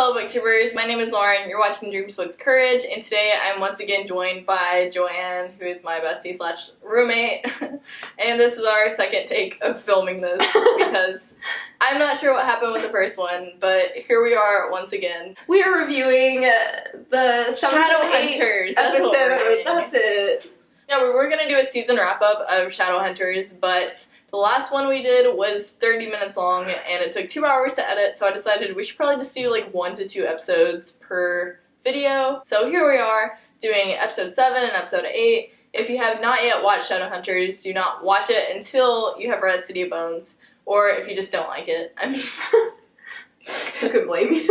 fellow booktubers, my name is Lauren, you're watching Dreams Books Courage, and today I'm once again joined by Joanne, who is my bestie slash roommate, and this is our second take of filming this, because I'm not sure what happened with the first one, but here we are once again. We are reviewing the Shadowhunters episode, that's it. Yeah, we were going to do a season wrap-up of Shadowhunters, but the last one we did was 30 minutes long, and it took 2 hours to edit, so I decided we should probably just do like 1 to 2 episodes per video. So here we are, doing episode 7 and episode 8. If you have not yet watched Shadowhunters, do not watch it until you have read City of Bones, or if you just don't like it. I mean, who can blame you?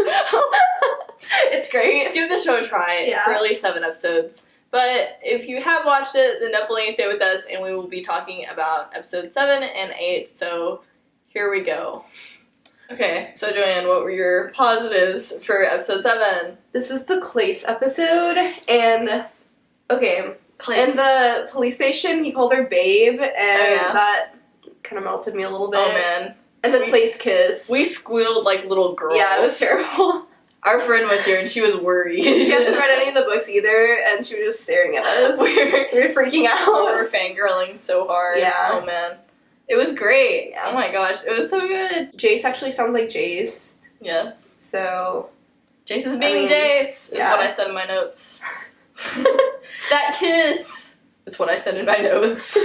It's great. Give the show a try for at least 7 episodes. But if you have watched it, then definitely stay with us, and we will be talking about episode 7 and 8, so here we go. Okay, so Joanne, what were your positives for episode 7? This is the Clace episode, and, okay, Clace. In the police station, he called her babe, and that kind of melted me a little bit. Oh, man. And the Clace kiss. We squealed like little girls. Yeah, it was terrible. Our friend was here and she was worried. She hasn't read any of the books either, and she was just staring at us. we were freaking out. We were fangirling so hard. Yeah. Oh man. It was great. Yeah. Oh my gosh, it was so good. Jace actually sounds like Jace. Yes. So. Jace is being Jace, is what I said in my notes. That kiss is what I said in my notes.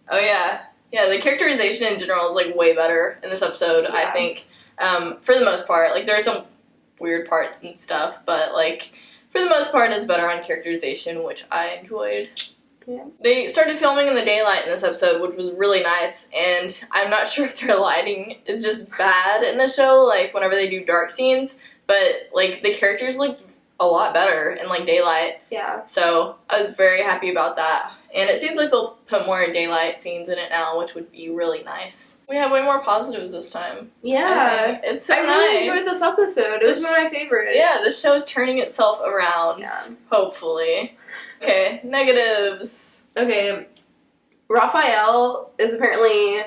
Oh yeah. Yeah, the characterization in general is like way better in this episode, I think. For the most part, like there are some weird parts and stuff, but like for the most part it's better on characterization, which I enjoyed. Yeah. They started filming in the daylight in this episode, which was really nice, and I'm not sure if their lighting is just bad in the show, like whenever they do dark scenes, but like the characters look a lot better in like daylight. Yeah. So I was very happy about that. And it seems like they'll put more daylight scenes in it now, which would be really nice. We have way more positives this time. Yeah. It's so I really enjoyed this episode. It was one of my favorites. Yeah, this show is turning itself around, hopefully. Okay, negatives. Okay, Raphael is apparently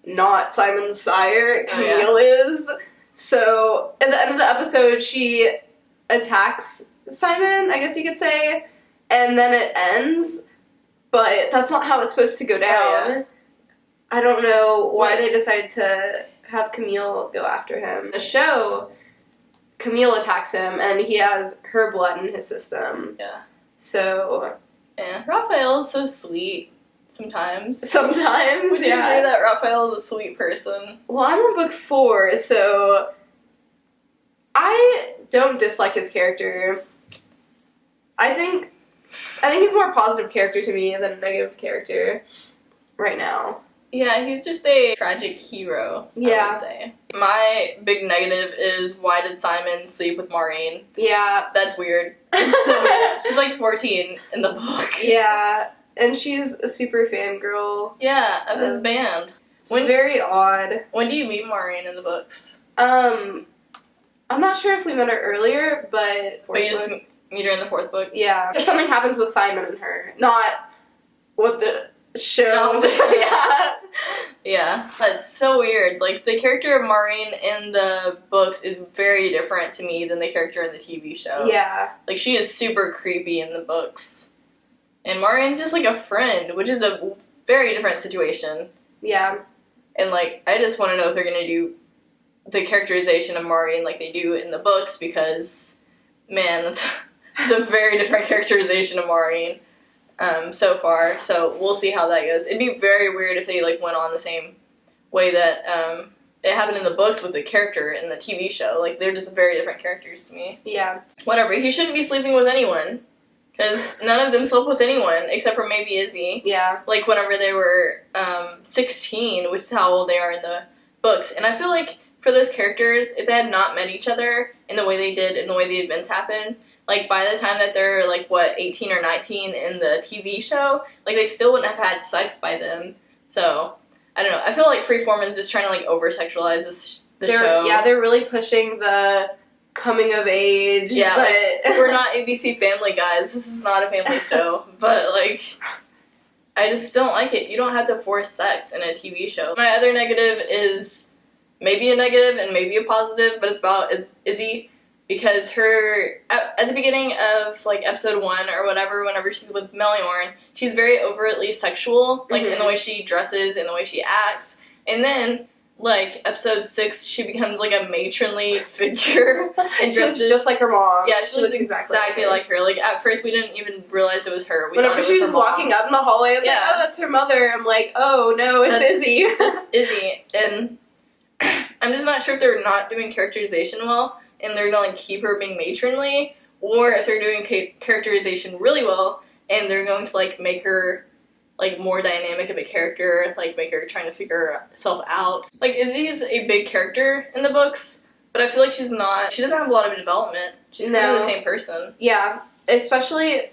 not Simon's sire. Camille is. So, at the end of the episode, she attacks Simon, I guess you could say, and then it ends, but that's not how it's supposed to go down. Oh, yeah. I don't know why they decided to have Camille go after him. The show, Camille attacks him, and he has her blood in his system. Yeah. So... Yeah, Raphael is so sweet sometimes. Sometimes, Would you agree that Raphael is a sweet person? Well, I'm on book 4, so... I don't dislike his character. I think he's more a positive character to me than a negative character right now. Yeah, he's just a tragic hero, I would say. My big negative is, why did Simon sleep with Maureen? Yeah. That's weird. It's so weird. She's like 14 in the book. Yeah, and she's a super fangirl. Yeah, of his band. It's very odd. When do you meet Maureen in the books? I'm not sure if we met her earlier, but... But you just meet her in the 4th book? Yeah. Because something happens with Simon and her. Not what the show... No. Yeah. That's so weird. Like, the character of Maureen in the books is very different to me than the character in the TV show. Yeah. Like, she is super creepy in the books. And Maureen's just like a friend, which is a very different situation. Yeah. And, like, I just want to know if they're going to do the characterization of Maureen like they do in the books, because, man, that's a very different characterization of Maureen so far. So we'll see how that goes. It'd be very weird if they like went on the same way that it happened in the books with the character in the TV show. Like, they're just very different characters to me. Yeah. Whatever. He shouldn't be sleeping with anyone, because none of them slept with anyone except for maybe Izzy. Yeah. Like, whenever they were 16, which is how old they are in the books. And I feel like for those characters, if they had not met each other in the way they did, in the way the events happened, like, by the time that they're, like, 18 or 19 in the TV show, like, they still wouldn't have had sex by then. So, I don't know. I feel like Freeform is just trying to, like, over-sexualize the show. Yeah, they're really pushing the coming of age. Yeah, but like, we're not ABC Family, guys. This is not a family show. But, like, I just don't like it. You don't have to force sex in a TV show. My other negative is maybe a negative and maybe a positive, but it's about Izzy. Because her, at the beginning of, like, episode 1 or whatever, whenever she's with Meliorn, she's very overtly sexual, like, in the way she dresses, in the way she acts. And then, like, episode 6, she becomes, like, a matronly figure. And she looks just like her mom. Yeah, she looks exactly like her. Like, at first, we didn't even realize it was her. Whenever she was walking up in the hallway, I was like, oh, that's her mother. I'm like, oh, no, it's Izzy. It's Izzy. And I'm just not sure if they're not doing characterization well, and they're going to, like, keep her being matronly, or if they're doing characterization really well, and they're going to, like, make her, like, more dynamic of a character, like, make her trying to figure herself out. Like, Izzy's a big character in the books, but I feel like she doesn't have a lot of development. She's kind of the same person. Yeah, especially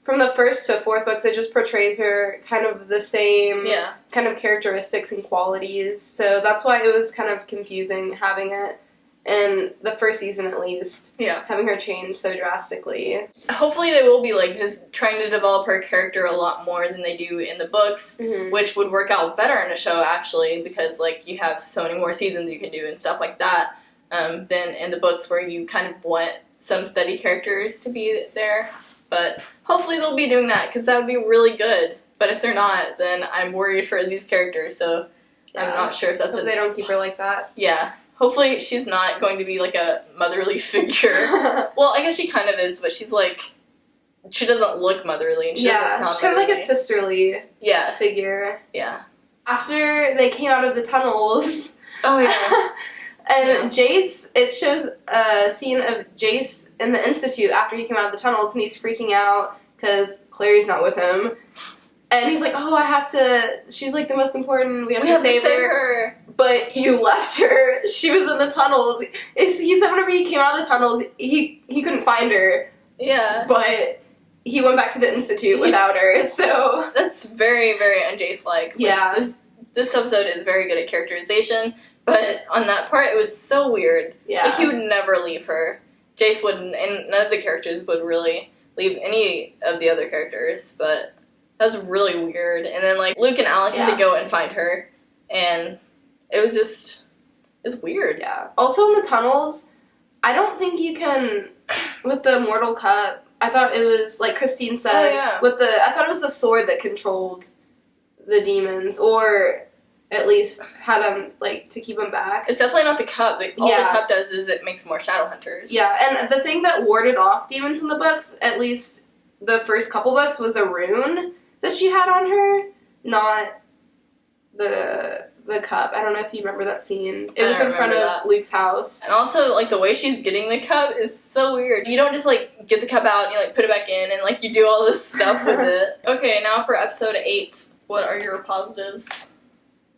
from the 1st to 4th books, it just portrays her kind of the same kind of characteristics and qualities, so that's why it was kind of confusing having it. In the 1st season, at least, having her change so drastically. Hopefully they will be, like, just trying to develop her character a lot more than they do in the books, which would work out better in a show, actually, because, like, you have so many more seasons you can do and stuff like that, than in the books where you kind of want some steady characters to be there. But hopefully they'll be doing that, because that would be really good. But if they're not, then I'm worried for Izzy's character, so I'm not sure if that's they don't keep her like that. Yeah. Hopefully she's not going to be, like, a motherly figure. Well, I guess she kind of is, but she's, like, she doesn't look motherly, and she doesn't sound she's kind of like a sisterly figure. Yeah. After they came out of the tunnels... Oh, yeah. and Jace, it shows a scene of Jace in the Institute after he came out of the tunnels, and he's freaking out because Clary's not with him. And he's like, oh, I have to... She's, like, the most important. We have to save her. But you left her. She was in the tunnels. He said whenever he came out of the tunnels, he couldn't find her. Yeah. But he went back to the Institute without her, so... That's very, very un-Jace-like. Yeah. This episode is very good at characterization, but on that part, it was so weird. Yeah. Like, he would never leave her. Jace wouldn't, and none of the characters would really leave any of the other characters, but... That was really weird. And then, like, Luke and Alec had to go and find her. And it was just... It's weird. Yeah. Also, in the tunnels, I don't think you can... With the Mortal Cup, I thought it was, like Christine said, I thought it was the sword that controlled the demons. Or at least had them, like, to keep them back. It's definitely not the cup. All the cup does is it makes more Shadowhunters. Yeah, and the thing that warded off demons in the books, at least the first couple books, was a rune that she had on her, not the cup. I don't know if you remember that scene. It was in front of Luke's house. And also, like, the way she's getting the cup is so weird. You don't just, like, get the cup out and you, like, put it back in and, like, you do all this stuff with it. Okay, now for episode 8, what are your positives?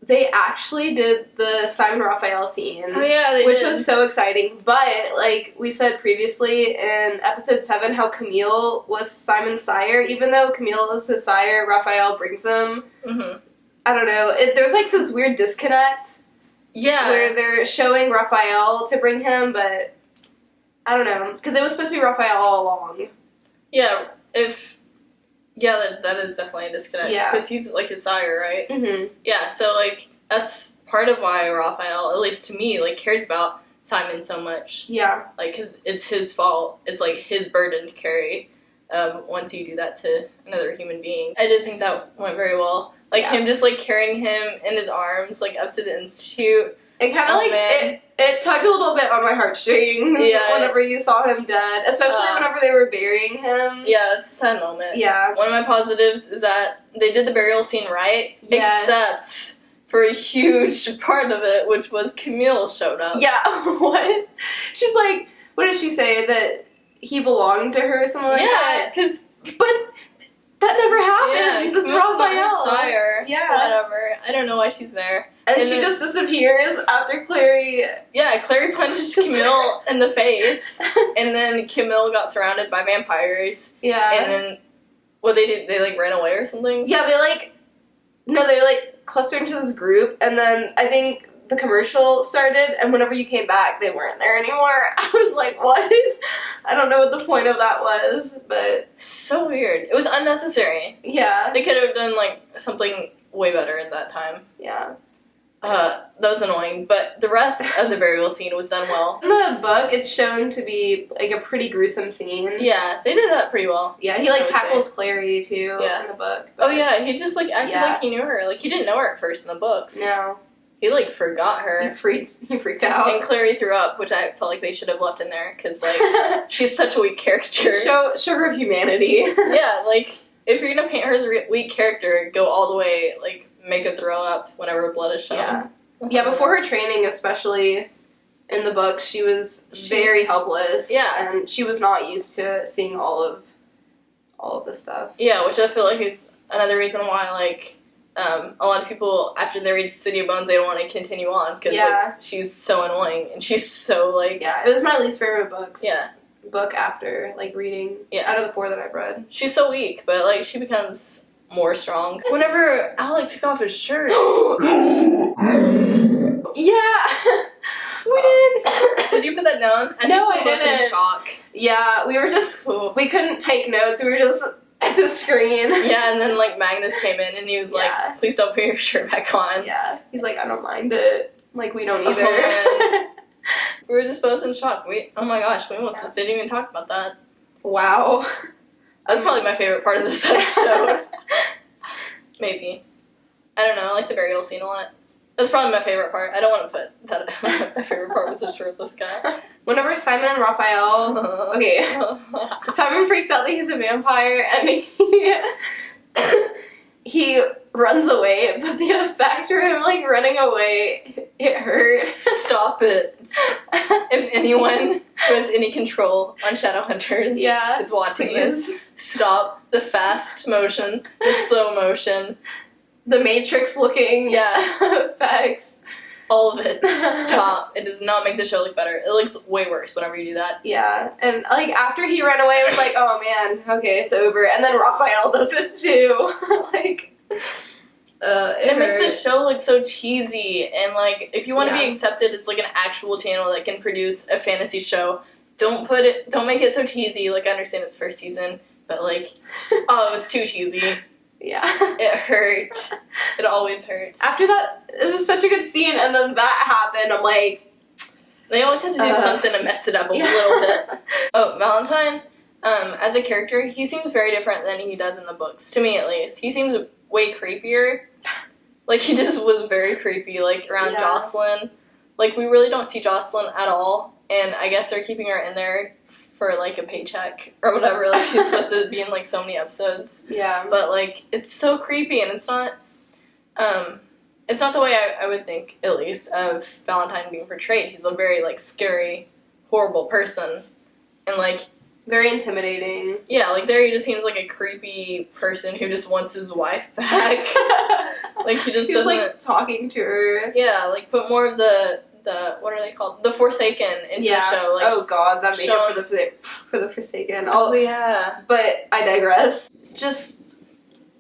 They actually did the Simon Raphael scene. Oh, yeah, they which did. was so exciting. But, like we said previously in episode 7, how Camille was Simon's sire. Even though Camille is his sire, Raphael brings him. Mm-hmm. I don't know. There's, like, this weird disconnect. Yeah. Where they're showing Raphael to bring him, but I don't know. Because it was supposed to be Raphael all along. Yeah, that is definitely a disconnect. Yeah. Because he's, like, his sire, right? Mm-hmm. Yeah, so, like, that's part of why Raphael, at least to me, like, cares about Simon so much. Yeah. Like, because it's his fault. It's, like, his burden to carry once you do that to another human being. I did think that went very well. Like, him just, like, carrying him in his arms, like, up to the Institute. It kind of, it tugged a little bit on my heartstrings whenever you saw him dead. Especially whenever they were burying him. Yeah, it's a sad moment. Yeah. One of my positives is that they did the burial scene right, except for a huge part of it, which was Camille showed up. Yeah, what? She's like, what did she say? That he belonged to her or something like that? Yeah, because... But... That never happens. Yeah, it's Raphael. Sire. Yeah. Whatever. I don't know why she's there. And she just disappears after Clary... Yeah, Clary punched Camille in the face. And then Camille got surrounded by vampires. Yeah. And then... What they did? They, like, ran away or something? Yeah, they clustered into this group. And then I think the commercial started. And whenever you came back, they weren't there anymore. I was like, what? I don't know what the point of that was, but... So weird. It was unnecessary. Yeah. They could have done, like, something way better at that time. Yeah. that was annoying, but the rest of the burial scene was done well. In the book, it's shown to be, like, a pretty gruesome scene. Yeah, they did that pretty well. Yeah, he, like, tackles Clary, too, in the book. Oh, yeah, he just, like, acted like he knew her. Like, he didn't know her at first in the books. No. He, like, forgot her. He freaked out. And Clary threw up, which I felt like they should have left in there, because, like, she's such a weak character. Show her humanity. Yeah, like, if you're gonna paint her as a weak character, go all the way, like, make her throw up whenever blood is shown. Yeah. Yeah, before her training, especially in the books, she was very helpless. Yeah. And she was not used to seeing all of this stuff. Yeah, which I feel like is another reason why, like, a lot of people, after they read City of Bones, they don't want to continue on, because, like, she's so annoying, and she's so, like... Yeah, it was my least favorite book after, like, reading, out of the 4 that I've read. She's so weak, but, like, she becomes more strong. Whenever Alec took off his shirt... Yeah! We didn't. Did you put that down? I didn't. In shock. Yeah, we were just... We couldn't take notes, we were just... at the screen. Yeah, and then, like, Magnus came in and he was like, please don't put your shirt back on. Yeah. He's like, I don't mind it. Like, we don't either. We were just both in shock. Oh my gosh, we almost just didn't even talk about that. Wow. That's probably my favorite part of this episode. Maybe. I don't know, I like the burial scene a lot. That's probably my favorite part. I don't want to put that. My favorite part was the shirtless guy. Whenever Simon and Raphael... Okay. Simon freaks out that he's a vampire, and he runs away, but the effect of him, like, running away, it hurts. Stop it. If anyone who has any control on Shadowhunters is watching this, stop the fast motion, the slow motion. The Matrix looking effects. All of it. Stop. It does not make the show look better. It looks way worse whenever you do that. Yeah. And, like, after he ran away, it was like, oh, man, okay, it's over. And then Raphael does it, too. Like, it makes the show look so cheesy. And, like, if you want to be accepted as, like, an actual channel that can produce a fantasy show, don't make it so cheesy. Like, I understand it's first season, but, like, oh, it was too cheesy. Yeah. It hurt. It always hurts. After that, it was such a good scene, and then that happened, I'm like... They always have to do something to mess it up a little bit. Oh, Valentine, as a character, he seems very different than he does in the books. To me, at least. He seems way creepier. Like, he just was very creepy, like, around Jocelyn. Like, we really don't see Jocelyn at all, and I guess they're keeping her in there for, like, a paycheck or whatever. Like, she's supposed to be in, like, so many episodes. Yeah. But, like, it's so creepy, and it's not the way I would think, at least, of Valentine being portrayed. He's a very, like, scary, horrible person. And, like... Very intimidating. Yeah, like, there he just seems like a creepy person who just wants his wife back. Like, he just doesn't... like, talking to her. Yeah, like, put more of the what are they called? The Forsaken into the show. Like, oh god, that makeup for the Forsaken. Oh yeah. But I digress. Just,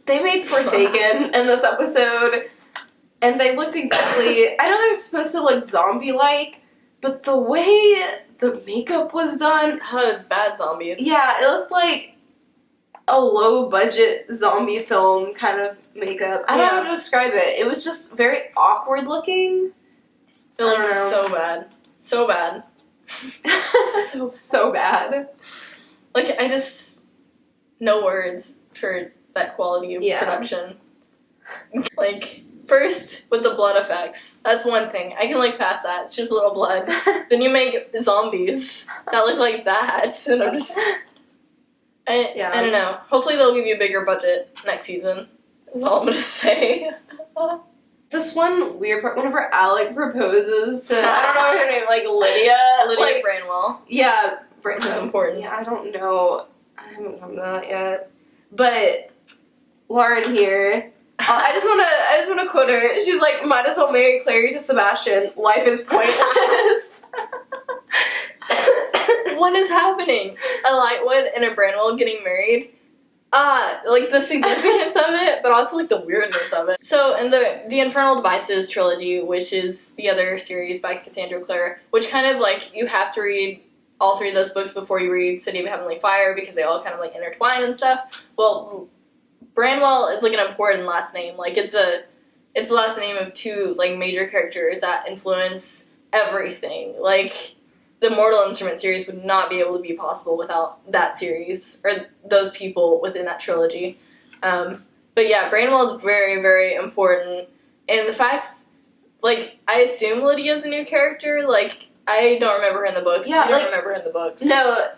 they made Forsaken in this episode, and they looked exactly... I know they're supposed to look zombie-like, but the way the makeup was done... Oh, it's bad zombies. Yeah, it looked like a low-budget zombie film kind of makeup. I don't know how to describe it. It was just very awkward-looking. It looks so bad. So bad. so bad. Like, I just... No words for that quality of production. Like, first, with the blood effects. That's one thing. I can, like, pass that. It's just a little blood. Then you make zombies that look like that. And I'm just... I don't know. Hopefully they'll give you a bigger budget next season. That's all I'm gonna say. This one weird part, whenever Alec proposes to, I don't know her name, like Lydia like, Branwell. Yeah, Which is important. Yeah, I don't know. I haven't come to that yet. But Lauren here, I just want to quote her. She's like, might as well marry Clary to Sebastian. Life is pointless. What is happening? A Lightwood and a Branwell getting married? Like, the significance of it, but also, like, the weirdness of it. So, in the Infernal Devices trilogy, which is the other series by Cassandra Clare, which kind of, like, you have to read all 3 of those books before you read City of Heavenly Fire, because they all kind of, like, intertwine and stuff. Well, Branwell is, like, an important last name. Like, it's it's the last name of two, like, major characters that influence everything. Like, the Mortal Instruments series would not be able to be possible without that series, or those people within that trilogy. But yeah, Brainwell is very, very important. And the fact, like, I assume Lydia's a new character. Like, I don't remember her in the books. Yeah, I don't remember her in the books. No,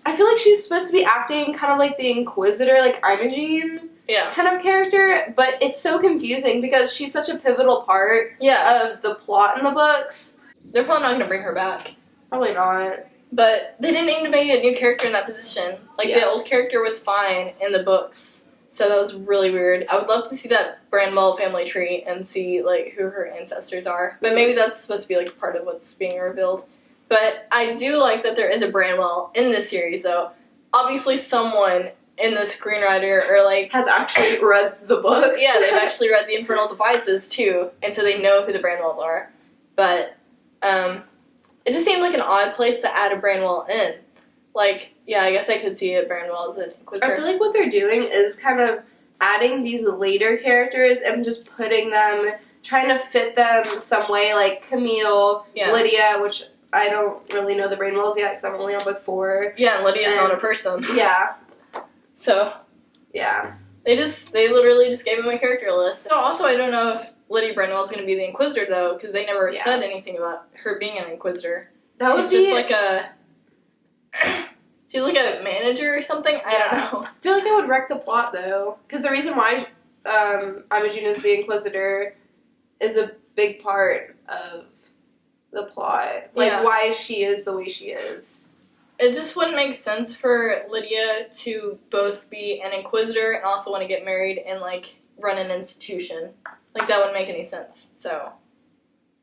I feel like she's supposed to be acting kind of like the Inquisitor, like Imogen kind of character. But it's so confusing because she's such a pivotal part of the plot in the books. They're probably not going to bring her back. Probably not. But they didn't need to make a new character in that position. Like, the old character was fine in the books. So that was really weird. I would love to see that Branwell family tree and see, like, who her ancestors are. But maybe that's supposed to be, like, part of what's being revealed. But I do like that there is a Branwell in this series, though. Obviously someone in the screenwriter or, like... has actually read the books. Yeah, they've actually read the Infernal Devices, too. And so they know who the Branwells are. But, it just seemed like an odd place to add a Branwell in. Like, yeah, I guess I could see it, Branwell as an Inquisitor. I feel like what they're doing is kind of adding these later characters and just putting them, trying to fit them some way, like Camille, Lydia, which I don't really know the Branwells yet because I'm only on book 4. Yeah, and Lydia's not a person. Yeah. So. Yeah. They literally just gave him a character list. So also, I don't know if Lydia Branwell is going to be the Inquisitor, though, because they never said anything about her being an Inquisitor. She's just like a... she's like a manager or something? I don't know. I feel like that would wreck the plot, though. Because the reason why Imogen is the Inquisitor is a big part of the plot. Like, why she is the way she is. It just wouldn't make sense for Lydia to both be an Inquisitor and also want to get married and, like, run an institution. Like, that wouldn't make any sense. So,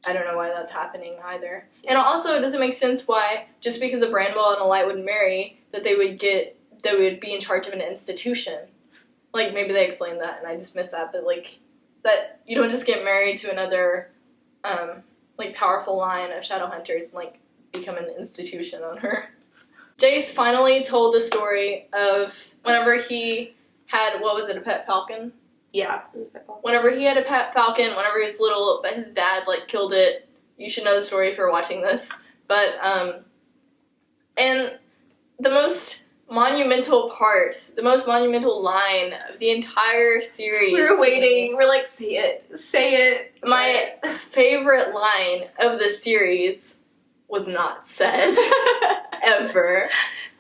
I don't know why that's happening either. And also, it doesn't make sense why, just because a Branwell and a Light would marry, that they would be in charge of an institution. Like, maybe they explained that and I just missed that, but, like, that you don't just get married to another, like, powerful line of Shadowhunters and, like, become an institution on her. Jace finally told the story of whenever he had, what was it, a pet falcon? Yeah. Whenever he had a pet falcon, whenever he was little, but his dad, like, killed it. You should know the story if you're watching this. But, and the most monumental part, the most monumental line of the entire series. We were waiting. We're like, say it. Say it. My favorite line of the series was not said. Ever.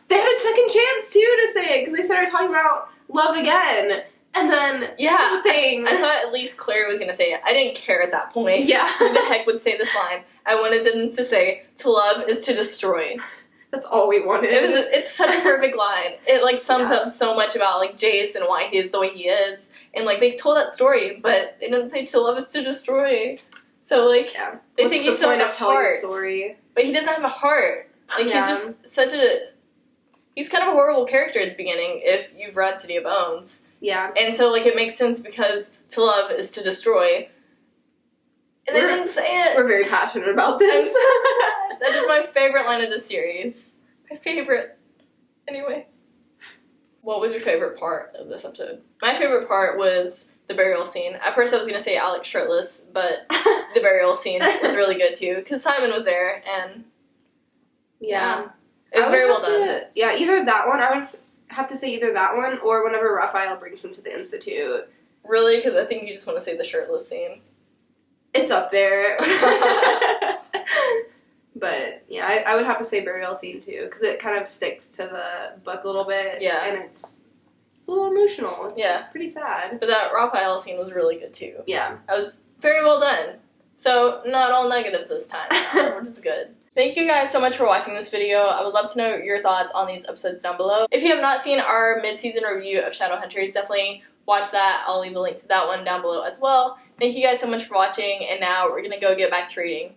They had a second chance, too, to say it, because they started talking about love again. And then, the thing. I thought at least Claire was going to say it. I didn't care at that point. Yeah. Who the heck would say this line? I wanted them to say, to love is to destroy. That's all we wanted. It's such a perfect line. It, like, sums up so much about, like, Jace and why he is the way he is. And, like, they told that story, but they didn't say to love is to destroy. So, like, they think he's so much of heart. Story? But he doesn't have a heart. Like, he's just such a... He's kind of a horrible character at the beginning, if you've read City of Bones. Yeah. And so, like, it makes sense because to love is to destroy. And they didn't say it. We're very passionate about this. I'm so sad. That is my favorite line of the series. My favorite. Anyways. What was your favorite part of this episode? My favorite part was the burial scene. At first I was going to say Alex shirtless, but the burial scene was really good, too. Because Simon was there, and... Yeah. It was very well done. Either that one, I would have to say either that one, or whenever Raphael brings him to the Institute. Really? Because I think you just want to say the shirtless scene. It's up there. But, yeah, I would have to say burial scene, too, because it kind of sticks to the book a little bit. Yeah. And it's a little emotional. It's pretty sad. But that Raphael scene was really good, too. Yeah. That was very well done. So, not all negatives this time, which is good. Thank you guys so much for watching this video. I would love to know your thoughts on these episodes down below. If you have not seen our mid-season review of Shadowhunters, definitely watch that. I'll leave a link to that one down below as well. Thank you guys so much for watching, and now we're gonna go get back to reading.